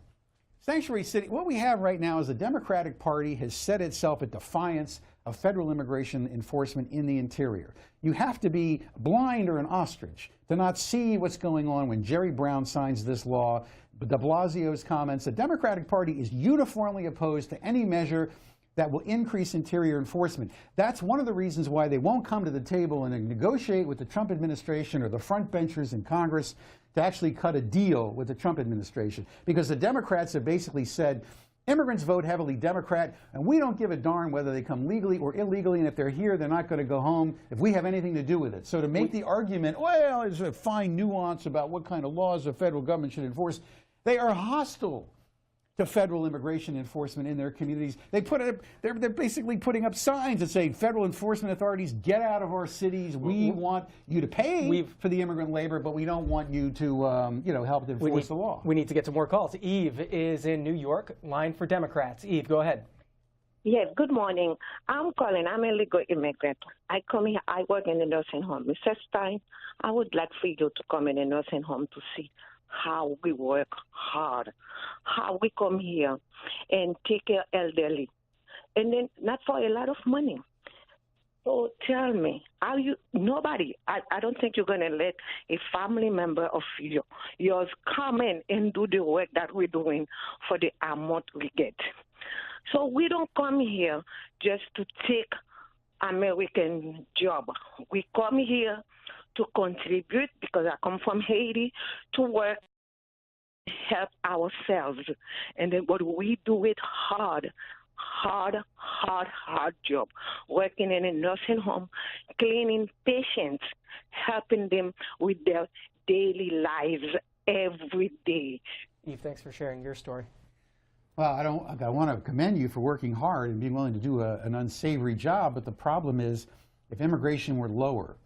sanctuary city, what we have right now is the Democratic Party has set itself at defiance of federal immigration enforcement in the interior. You have to be blind or an ostrich to not see what's going on when Jerry Brown signs this law, de Blasio's comments. The Democratic Party is uniformly opposed to any measure that will increase interior enforcement. That's one of the reasons why they won't come to the table and negotiate with the Trump administration or the front benchers in Congress to actually cut a deal with the Trump administration, because the Democrats have basically said, immigrants vote heavily Democrat, and we don't give a darn whether they come legally or illegally, and if they're here, they're not going to go home if we have anything to do with it. So to make the argument, well, there's a fine nuance about what kind of laws the federal government should enforce, they are hostile to federal immigration enforcement in their communities. They're basically putting up signs that say, federal enforcement authorities, get out of our cities. We want you to pay for the immigrant labor, but we don't want you to help enforce the law. We need to get some more calls. Eve is in New York, line for Democrats. Eve, go ahead. Yes, good morning. I'm calling. I'm a legal immigrant. I come here. I work in the nursing home. Mr. Stein, I would like for you to come in the nursing home to see how we work hard, how we come here and take care of elderly, and then not for a lot of money. So tell me, are you nobody? I don't think you're going to let a family member of yours come in and do the work that we're doing for the amount we get. So we don't come here just to take American job. We come here to contribute, because I come from Haiti, to work, help ourselves. And then, but we do it hard job, working in a nursing home, cleaning patients, helping them with their daily lives every day. Eve, thanks for sharing your story. Well, I want to commend you for working hard and being willing to do an unsavory job, but the problem is, if immigration were lower,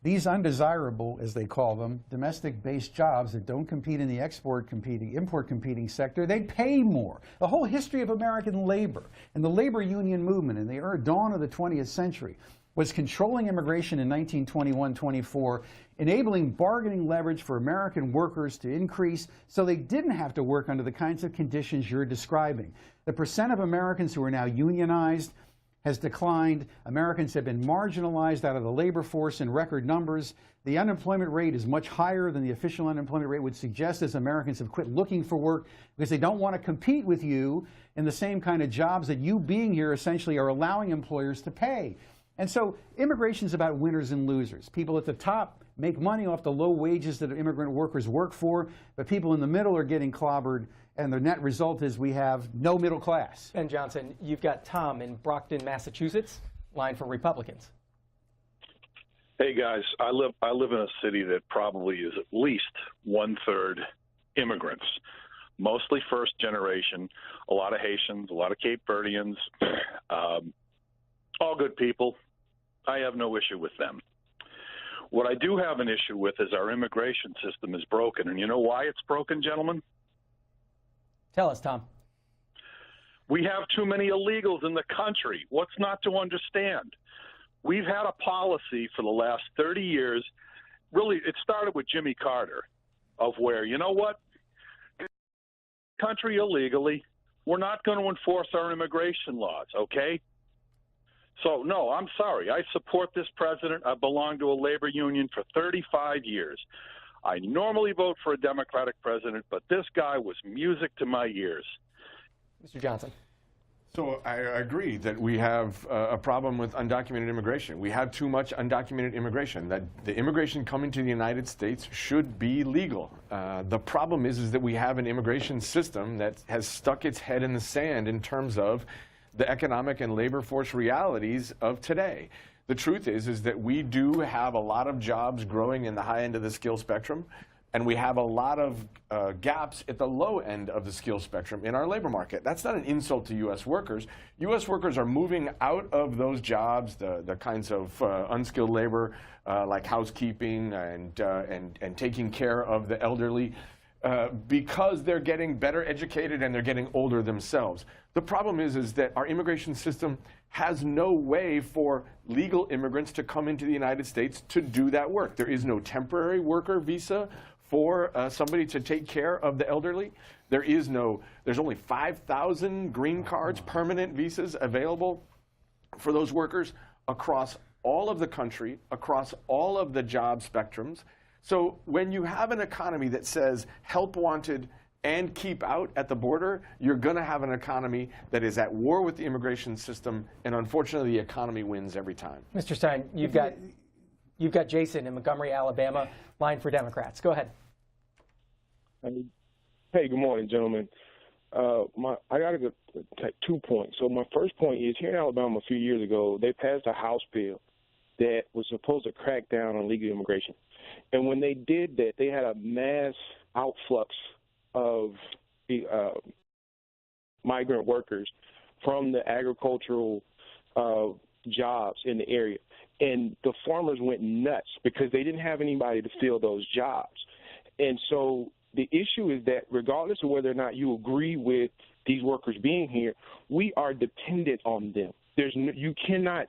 these undesirable, as they call them, domestic-based jobs that don't compete in the import competing sector, they pay more. The whole history of American labor and the labor union movement in the dawn of the 20th century was controlling immigration in 1921-24, enabling bargaining leverage for American workers to increase so they didn't have to work under the kinds of conditions you're describing. The percent of Americans who are now unionized has declined. Americans have been marginalized out of the labor force in record numbers. The unemployment rate is much higher than the official unemployment rate would suggest, as Americans have quit looking for work because they don't want to compete with you in the same kind of jobs that you being here essentially are allowing employers to pay. And so immigration is about winners and losers. People at the top make money off the low wages that immigrant workers work for, but people in the middle are getting clobbered, and the net result is we have no middle class. Ben Johnson, you've got Tom in Brockton, Massachusetts, line for Republicans. Hey guys, I live in a city that probably is at least 1/3 immigrants, mostly first generation, a lot of Haitians, a lot of Cape Verdeans, all good people. I have no issue with them. What I do have an issue with is our immigration system is broken. And you know why it's broken, gentlemen? Tell us, Tom. We have too many illegals in the country. What's not to understand? We've had a policy for the last 30 years. Really, it started with Jimmy Carter, of where, you know what? Country illegally, we're not going to enforce our immigration laws, okay? So, no, I'm sorry. I support this president. I belong to a labor union for 35 years. I normally vote for a Democratic president, but this guy was music to my ears. Mr. Johnson. So I agree that we have a problem with undocumented immigration. We have too much undocumented immigration. That the immigration coming to the United States should be legal. The problem is that we have an immigration system that has stuck its head in the sand in terms of the economic and labor force realities of today. The truth is that we do have a lot of jobs growing in the high end of the skill spectrum, and we have a lot of gaps at the low end of the skill spectrum in our labor market. That's not an insult to U.S. workers. U.S. workers are moving out of those jobs, the kinds of unskilled labor like housekeeping and taking care of the elderly. because they're getting better educated and they're getting older themselves. The problem is that our immigration system has no way for legal immigrants to come into the United States to do that work. There is no temporary worker visa for somebody to take care of the elderly. There's only 5,000 green cards, permanent visas available for those workers across all of the country, across all of the job spectrums. So when you have an economy that says help wanted and keep out at the border, you're going to have an economy that is at war with the immigration system, and unfortunately the economy wins every time. Mr. Stein, you've got Jason in Montgomery, Alabama, line for Democrats. Go ahead. Hey, good morning, gentlemen. I got to take 2 points. So my first point is, here in Alabama a few years ago, they passed a House bill that was supposed to crack down on legal immigration. And when they did that, they had a mass outflux of the migrant workers from the agricultural jobs in the area. And the farmers went nuts because they didn't have anybody to fill those jobs. And so the issue is that regardless of whether or not you agree with these workers being here, we are dependent on them. You cannot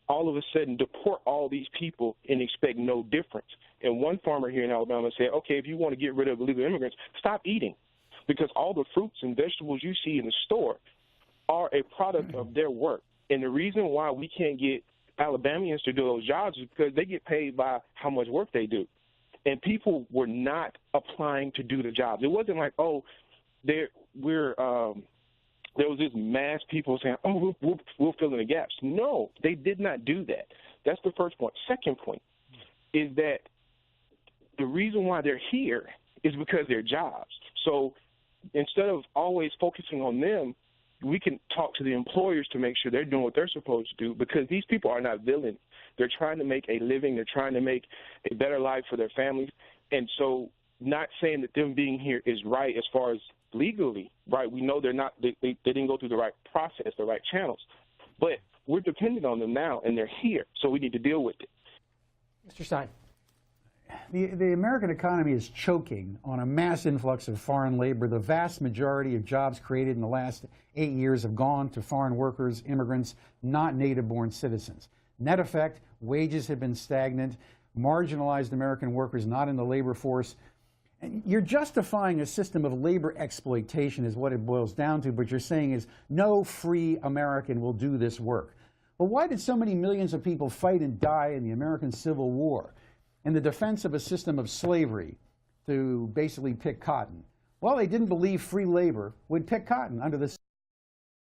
all of a sudden deport all these people and expect no difference. And one farmer here in Alabama said, okay, if you want to get rid of illegal immigrants, stop eating, because all the fruits and vegetables you see in the store are a product of their work. And the reason why we can't get Alabamians to do those jobs is because they get paid by how much work they do. And people were not applying to do the jobs. It wasn't like, oh, there was this mass people saying, oh, we'll fill in the gaps. No, they did not do that. That's the first point. Second point is that the reason why they're here is because they're jobs. So instead of always focusing on them, we can talk to the employers to make sure they're doing what they're supposed to do, because these people are not villains. They're trying to make a living. They're trying to make a better life for their families. And so not saying that them being here is right as far as legally, right? We know they're not, they didn't go through the right process, the right channels. But we're dependent on them now, and they're here, so we need to deal with it. Mr. Stein. The American economy is choking on a mass influx of foreign labor. The vast majority of jobs created in the last 8 years have gone to foreign workers, immigrants, not native-born citizens. Net effect, wages have been stagnant, marginalized American workers not in the labor force. And you're justifying a system of labor exploitation is what it boils down to, but you're saying is no free American will do this work. Well, why did so many millions of people fight and die in the American Civil War in the defense of a system of slavery to basically pick cotton? Well, they didn't believe free labor would pick cotton under the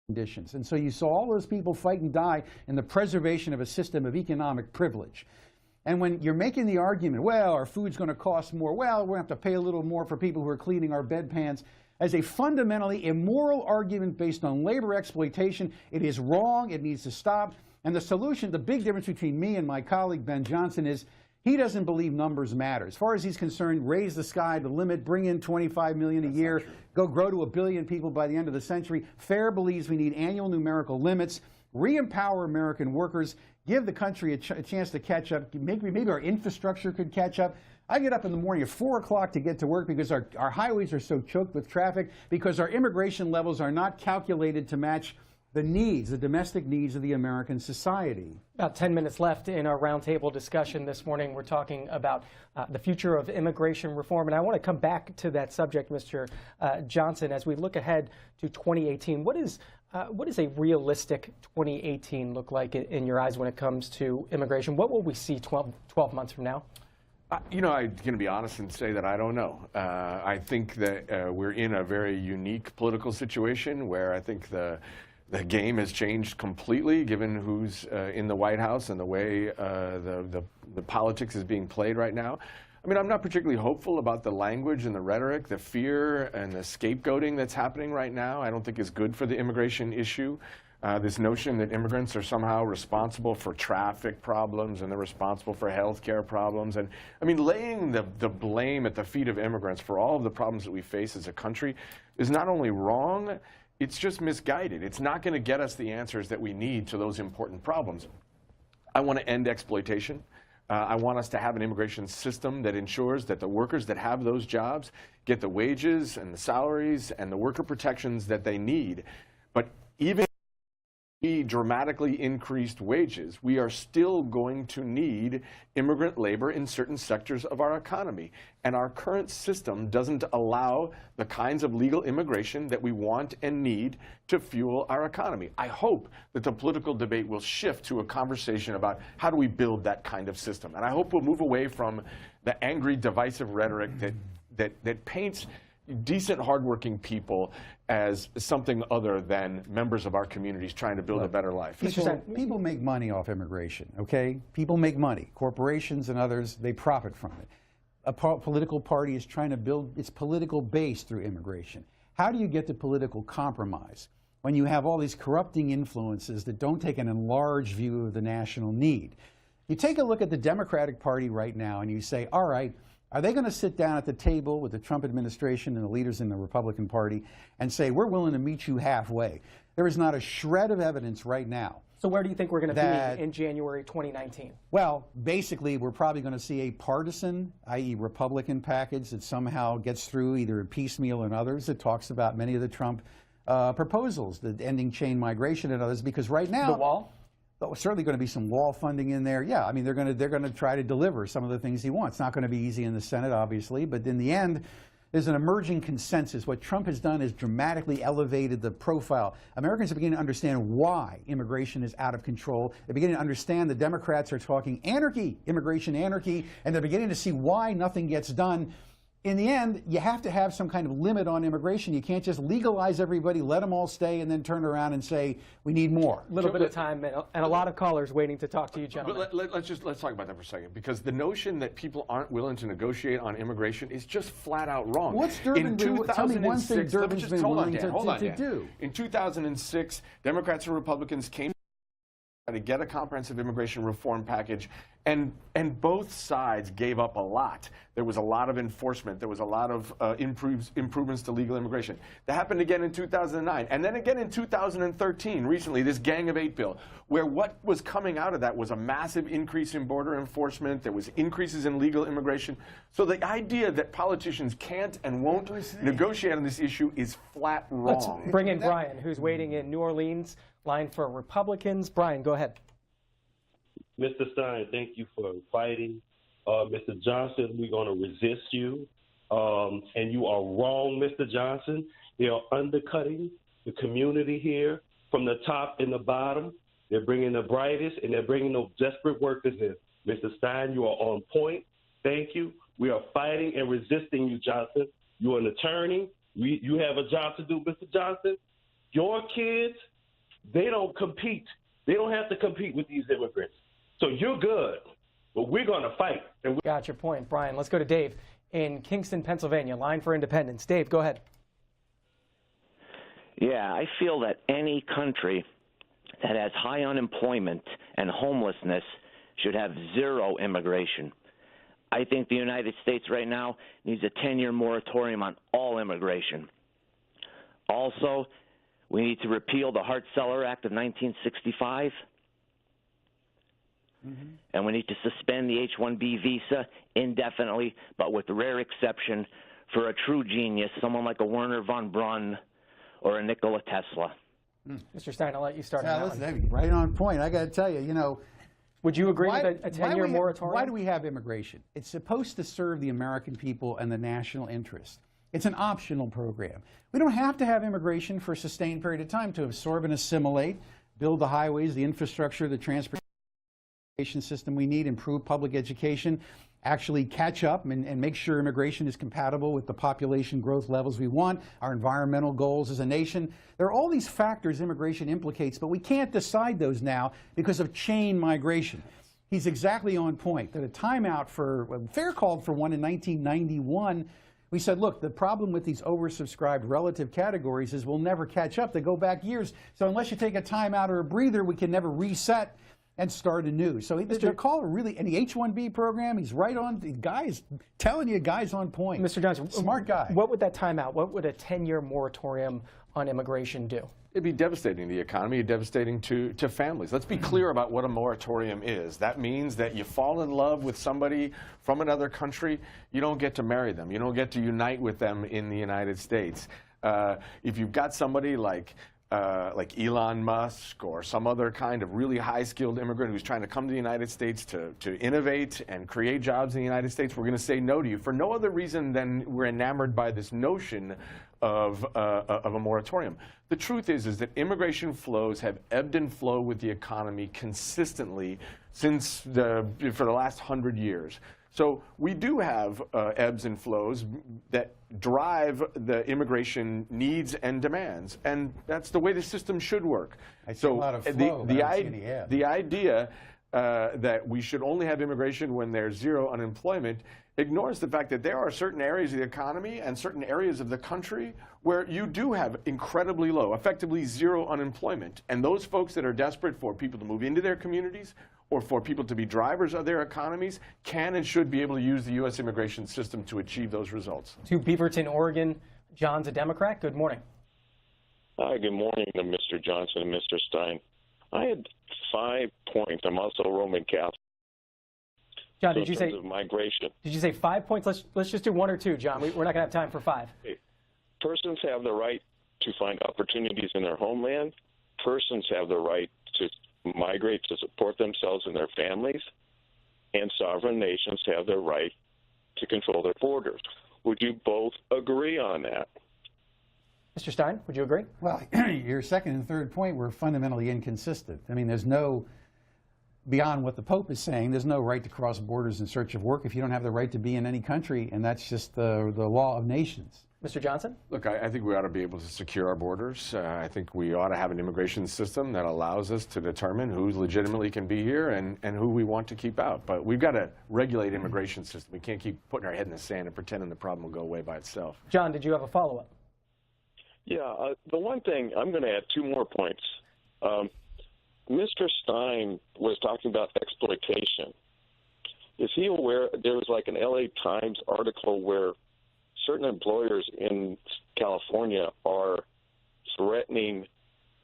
conditions. And so you saw all those people fight and die in the preservation of a system of economic privilege. And when you're making the argument, well, our food's going to cost more, well, we're going to have to pay a little more for people who are cleaning our bedpans, as a fundamentally immoral argument based on labor exploitation, it is wrong, it needs to stop. And the solution, the big difference between me and my colleague Ben Johnson is he doesn't believe numbers matter. As far as he's concerned, raise the sky, the limit, bring in 25 million a year, go grow to 1 billion people by the end of the century. Fair believes we need annual numerical limits, re-empower American workers, give the country a chance to catch up. Maybe our infrastructure could catch up. I get up in the morning at 4 o'clock to get to work because our highways are so choked with traffic, because our immigration levels are not calculated to match the needs, the domestic needs of the American society. About 10 minutes left in our roundtable discussion this morning. We're talking about the future of immigration reform. And I want to come back to that subject, Mr. Johnson, as we look ahead to 2018. What is a realistic 2018 look like in your eyes when it comes to immigration? What will we see 12 months from now? You know, I'm going to be honest and say that I don't know. I think that we're in a very unique political situation where I think the game has changed completely, given who's in the White House and the way the politics is being played right now. I mean, I'm not particularly hopeful about the language and the rhetoric, the fear and the scapegoating that's happening right now. I don't think is good for the immigration issue. This notion that immigrants are somehow responsible for traffic problems and they're responsible for health care problems. And I mean, laying the blame at the feet of immigrants for all of the problems that we face as a country is not only wrong, it's just misguided. It's not going to get us the answers that we need to those important problems. I want to end exploitation. I want us to have an immigration system that ensures that the workers that have those jobs get the wages and the salaries and the worker protections that they need. But even dramatically increased wages, we are still going to need immigrant labor in certain sectors of our economy. And our current system doesn't allow the kinds of legal immigration that we want and need to fuel our economy. I hope that the political debate will shift to a conversation about how do we build that kind of system. And I hope we'll move away from the angry, divisive rhetoric that paints decent, hardworking people as something other than members of our communities trying to build a better life. People make money off immigration, okay? People make money. Corporations and others, they profit from it. A political party is trying to build its political base through immigration. How do you get to political compromise when you have all these corrupting influences that don't take an enlarged view of the national need? You take a look at the Democratic Party right now and you say, all right, are they going to sit down at the table with the Trump administration and the leaders in the Republican Party and say, we're willing to meet you halfway? There is not a shred of evidence right now. So where do you think we're going to be in January 2019? Well, basically, we're probably going to see a partisan, i.e. Republican package that somehow gets through either piecemeal and others that talks about many of the Trump proposals, the ending chain migration and others, because right now— The wall? Certainly going to be some wall funding in there. Yeah, I mean, they're going to try to deliver some of the things he wants. It's not going to be easy in the Senate, obviously, but in the end, there's an emerging consensus. What Trump has done is dramatically elevated the profile. Americans are beginning to understand why immigration is out of control. They're beginning to understand the Democrats are talking anarchy, immigration anarchy, and they're beginning to see why nothing gets done. In the end, you have to have some kind of limit on immigration. You can't just legalize everybody, let them all stay, and then turn around and say, we need more. A little bit of time and a lot of callers waiting to talk to you, gentlemen. But let's talk about that for a second, because the notion that people aren't willing to negotiate on immigration is just flat out wrong. What's Durbin been? Tell me one thing Durbin's been willing to do. In 2006, Democrats and Republicans came to get a comprehensive immigration reform package, and both sides gave up a lot. There was a lot of enforcement. There was a lot of improvements to legal immigration. That happened again in 2009, and then again in 2013, recently, this Gang of Eight bill, where what was coming out of that was a massive increase in border enforcement. There was increases in legal immigration. So the idea that politicians can't and won't negotiate on this issue is flat wrong. Let's bring in Brian, who's waiting in New Orleans, line for Republicans. Brian, go ahead. Mr. Stein, thank you for fighting. Mr. Johnson, we're going to resist you. And you are wrong, Mr. Johnson. They are undercutting the community here from the top and the bottom. They're bringing the brightest, and they're bringing those desperate workers in. Mr. Stein, you are on point. Thank you. We are fighting and resisting you, Johnson. You're an attorney. You have a job to do, Mr. Johnson. Your kids, they don't compete. They don't have to compete with these immigrants. So you're good, but we're going to fight. Got your point, Brian. Let's go to Dave in Kingston, Pennsylvania, line for independence. Dave, go ahead. Yeah, I feel that any country that has high unemployment and homelessness should have zero immigration. I think the United States right now needs a 10-year moratorium on all immigration. Also, we need to repeal the Hart-Celler Act of 1965. And we need to suspend the H-1B visa indefinitely, but with rare exception for a true genius, someone like a Werner von Braun or a Nikola Tesla. Mr. Stein, I'll let you start. Right on point. I got to tell you, would you agree with a 10-year moratorium? Why do we have immigration? It's supposed to serve the American people and the national interest. It's an optional program. We don't have to have immigration for a sustained period of time to absorb and assimilate, build the highways, the infrastructure, the transportation system we need, improve public education, actually catch up and make sure immigration is compatible with the population growth levels we want, our environmental goals as a nation. There are all these factors immigration implicates, but we can't decide those now because of chain migration. He's exactly on point. That a timeout Fair called for one in 1991. We said, look, the problem with these oversubscribed relative categories is we'll never catch up. They go back years. So unless you take a timeout or a breather, we can never reset and start anew. So the caller really, and the H-1B program, he's right on. The guy is telling you, guy's on point. Mr. Johnson, smart guy. What would that timeout, what would a 10-year moratorium on immigration do? it'd be devastating to the economy, devastating to families. Let's be clear about what a moratorium is. That means that you fall in love with somebody from another country, you don't get to marry them. You don't get to unite with them in the United States. If you've got somebody like Elon Musk or some other kind of really high-skilled immigrant who's trying to come to the United States to innovate and create jobs in the United States, we're going to say no to you for no other reason than we're enamored by this notion of a moratorium. The truth is that immigration flows have ebbed and flowed with the economy consistently for the last 100 years. So we do have ebbs and flows that drive the immigration needs and demands, and that's the way the system should work. I see a lot of flow, but I don't see any ebb. The idea that we should only have immigration when there's zero unemployment ignores the fact that there are certain areas of the economy and certain areas of the country where you do have incredibly low, effectively zero unemployment. And those folks that are desperate for people to move into their communities or for people to be drivers of their economies can and should be able to use the U.S. immigration system to achieve those results. To Beaverton, Oregon, John's a Democrat. Good morning. Hi, good morning to Mr. Johnson and Mr. Stein. I had 5 points. I'm also a Roman Catholic. John, So did you in say terms of migration? Did you say 5 points? Let's just do 1 or 2, John. We're not going to have time for 5. Persons have the right to find opportunities in their homeland. Persons have the right to migrate to support themselves and their families. And sovereign nations have the right to control their borders. Would you both agree on that? Mr. Stein, would you agree? Well, your second and third point were fundamentally inconsistent. I mean, there's no, beyond what the Pope is saying, there's no right to cross borders in search of work if you don't have the right to be in any country, and that's just the law of nations. Mr. Johnson? Look, I think we ought to be able to secure our borders. I think we ought to have an immigration system that allows us to determine who legitimately can be here and who we want to keep out. But we've got to regulate immigration system. We can't keep putting our head in the sand and pretending the problem will go away by itself. John, did you have a follow-up? Yeah, the one thing, I'm going to add 2 more points. Mr. Stein was talking about exploitation. Is he aware there was like an LA Times article where certain employers in California are threatening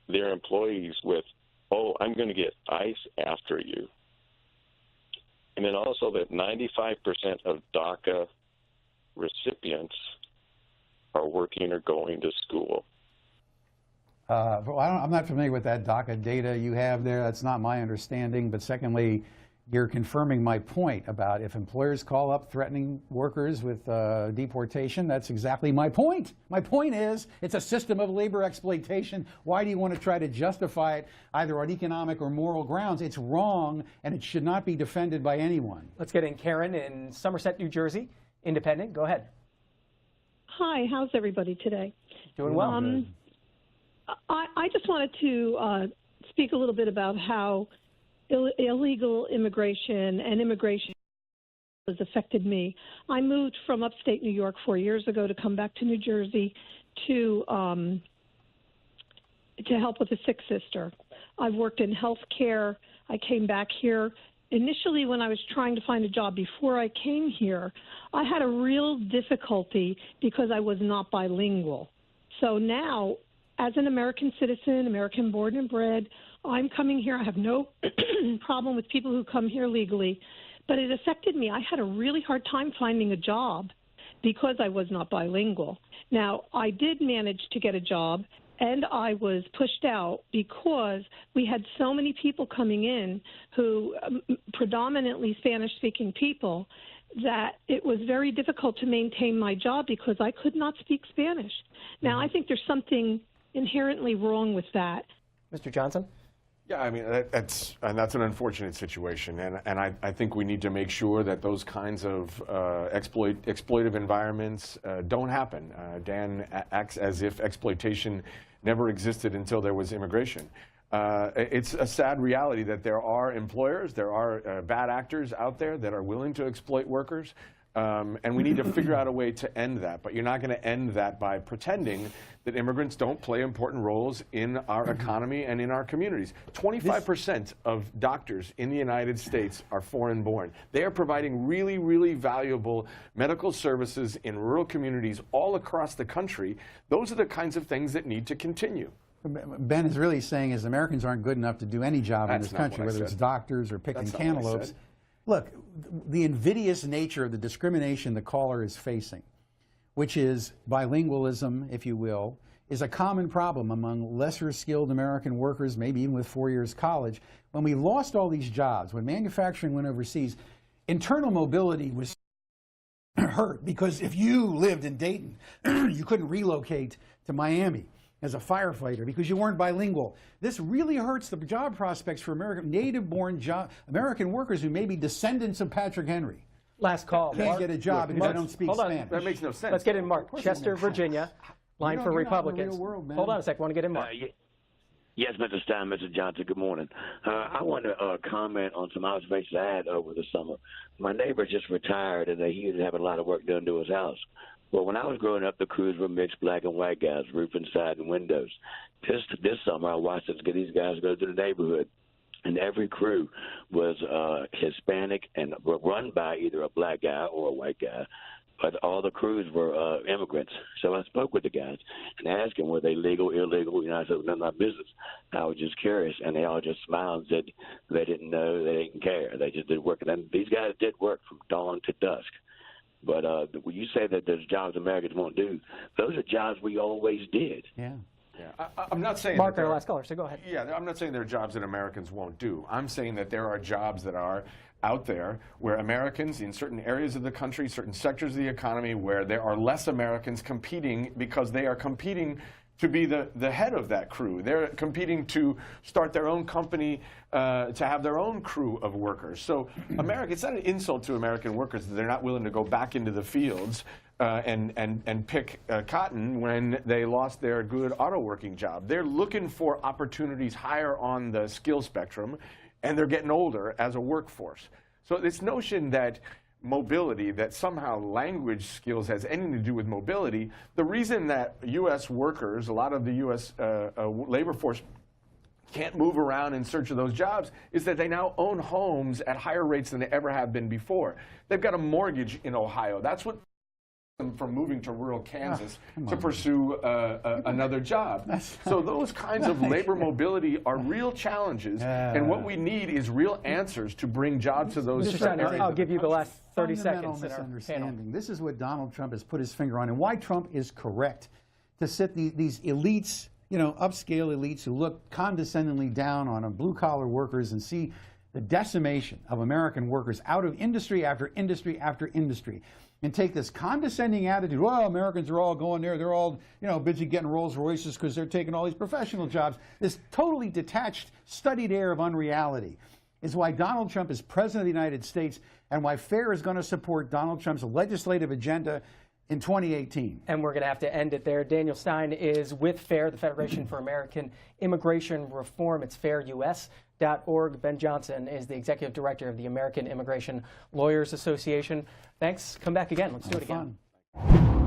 their employees with, oh, I'm going to get ICE after you. And then also that 95% of DACA recipients are working or going to school. Well, I'm not familiar with that DACA data you have there. That's not my understanding. But secondly, you're confirming my point about if employers call up threatening workers with deportation. That's exactly my point. My point is it's a system of labor exploitation. Why do you want to try to justify it either on economic or moral grounds? It's wrong, and it should not be defended by anyone. Let's get in Karen in Somerset, New Jersey. Independent. Go ahead. Hi, how's everybody today? Doing well. I just wanted to speak a little bit about how illegal immigration and immigration has affected me. I moved from upstate New York 4 years ago to come back to New Jersey to help with a sick sister. I've worked in health care. I came back here. Initially, when I was trying to find a job before I came here, I had a real difficulty because I was not bilingual. So now, as an American citizen, American born and bred, I'm coming here. I have no problem with people who come here legally, but it affected me. I had a really hard time finding a job because I was not bilingual. Now, I did manage to get a job, and I was pushed out because we had so many people coming in who, predominantly Spanish-speaking people, that it was very difficult to maintain my job because I could not speak Spanish. Now, I think there's something inherently wrong with that. Mr. Johnson? Yeah, I mean, that's an unfortunate situation, and I think we need to make sure that those kinds of exploitive environments don't happen. Dan acts as if exploitation never existed until there was immigration. It's a sad reality that there are employers, there are bad actors out there that are willing to exploit workers, and we need to figure out a way to end that. But you're not going to end that by pretending that immigrants don't play important roles in our economy and in our communities. 25% of doctors in the United States are foreign-born. They are providing really, really valuable medical services in rural communities all across the country. Those are the kinds of things that need to continue. Ben is really saying is Americans aren't good enough to do any job in this country, whether it's doctors or picking cantaloupes. Look, the invidious nature of the discrimination the caller is facing, which is bilingualism, if you will, is a common problem among lesser skilled American workers, maybe even with 4 years college. When we lost all these jobs, when manufacturing went overseas, internal mobility was hurt, because if you lived in Dayton, you couldn't relocate to Miami as a firefighter because you weren't bilingual. This really hurts the job prospects for American native-born American workers who may be descendants of Patrick Henry. Last call. Can't get a job because they don't speak Spanish. That makes no sense. Let's get in Mark. Chester, Virginia, line for Republicans. Hold on a sec. Want to get in Mark? Yes, Mr. Stein, Mr. Johnson, good morning. I want to comment on some observations I had over the summer. My neighbor just retired, and he was having a lot of work done to his house. Well, when I was growing up, the crews were mixed black and white guys, roof and side and windows. This summer, I watched these guys go to the neighborhood, and every crew was Hispanic and were run by either a black guy or a white guy. But all the crews were immigrants. So I spoke with the guys and asked them, were they legal, illegal? You know, I said, none of my business. I was just curious. And they all just smiled and said they didn't know, they didn't care. They just did work. And these guys did work from dawn to dusk. But when you say that there's jobs Americans won't do, those are jobs we always did. Yeah. Yeah. I'm not saying Mark, our last caller, so go ahead. Yeah, I'm not saying there are jobs that Americans won't do. I'm saying that there are jobs that are out there where Americans in certain areas of the country, certain sectors of the economy, where there are less Americans competing because they are competing to be the head of that crew. They're competing to start their own company, to have their own crew of workers. So it's not an insult to American workers that they're not willing to go back into the fields and pick cotton when they lost their good auto working job. They're looking for opportunities higher on the skill spectrum, and they're getting older as a workforce. So this notion that mobility, that somehow language skills has anything to do with mobility, the reason that U.S. workers, a lot of the U.S. labor force, can't move around in search of those jobs is that they now own homes at higher rates than they ever have been before. They've got a mortgage in Ohio. That's what them from moving to rural Kansas to pursue another job. So those kinds of labor mobility are real challenges, and what we need is real answers to bring jobs to those areas. I'll give you the last 30 fundamental seconds. Misunderstanding. This is what Donald Trump has put his finger on, and why Trump is correct to sit these elites, you know, upscale elites who look condescendingly down on blue-collar workers and see the decimation of American workers out of industry after industry after industry, and take this condescending attitude, well, Americans are all going there, they're all, you know, busy getting Rolls Royces because they're taking all these professional jobs. This totally detached, studied air of unreality is why Donald Trump is President of the United States, and why FAIR is going to support Donald Trump's legislative agenda in 2018. And we're going to have to end it there. Daniel Stein is with FAIR, the Federation for American Immigration Reform. It's fairus.org. Ben Johnson is the Executive Director of the American Immigration Lawyers Association. Thanks. Come back again. Let's do it again. Fun.